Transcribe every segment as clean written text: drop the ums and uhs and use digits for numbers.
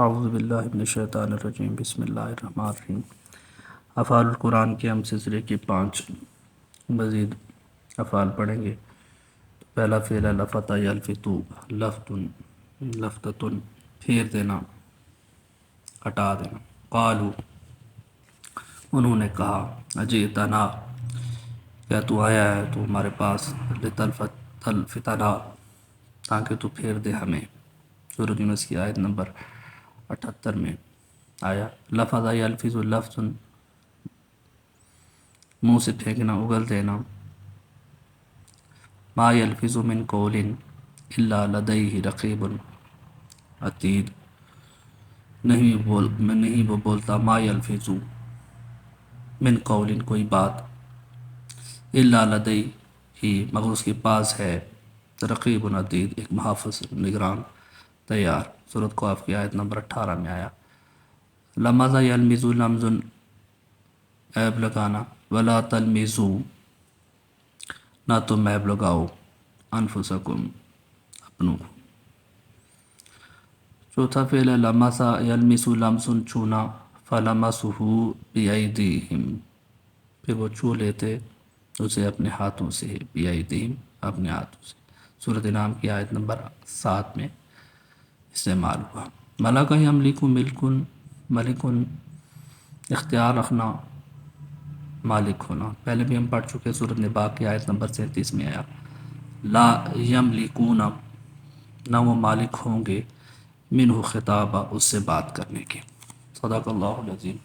اعوذ باللہ من الشیطان الرجیم، بسم اللہ الرحمن الرحیم۔ افعال القرآن کے ہم سلسلے کے 5 مزید افعال پڑھیں گے۔ پہلا فعل ہے لفت یلفتو، لفتتن پھیر دینا، ہٹا دینا۔ قالو انہوں نے کہا، اجئتنا کیا تو آیا ہے تو ہمارے پاس، لتلفتنا تاکہ تو پھیر دے ہمیں۔ سورۃ یونس کی آیت نمبر 78 میں آیا۔ لفظ یلفظ لفظ منہ سے پھینکنا، اگل دینا۔ ما یلفظ من قول الا لدیہ رقیب عتید، نہیں وہ بولتا، ما یلفظ من قول کوئی بات، الا لدیہ مگر اس کے پاس ہے، رقیب عتید ایک محافظ نگران تیار۔ سورۃ قاف کی آیت نمبر 18 میں آیا۔ لمز یلمز لمز عیب لگانا، ولا تلمزو نہ تم عیب لگاؤ، انفسکم اپنوں۔ چوتھا فعل ہے لمسا یلمس لمس چھونا، فلمسہ بایدیہم پھر وہ چھو لیتے اسے اپنے ہاتھوں سے، بایدیہم اپنے ہاتھوں سے۔ سورۃ انعام کی آیت نمبر 7 میں استعمال ہوا۔ ملک یملک ملکن اختیار رکھنا، مالک ہونا، پہلے بھی ہم پڑھ چکے، سورۃ نبا کی آیت نمبر 37 میں آیا۔ لا یملکون نہ وہ مالک ہوں گے، منہ خطابہ اس سے بات کرنے کے۔ صدق اللہ العظیم۔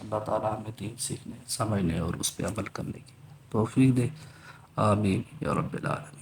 اللہ تعالیٰ ہمیں دین سیکھنے، سمجھنے اور اس پہ عمل کرنے کی توفیق دے، آمین یا رب العالمین۔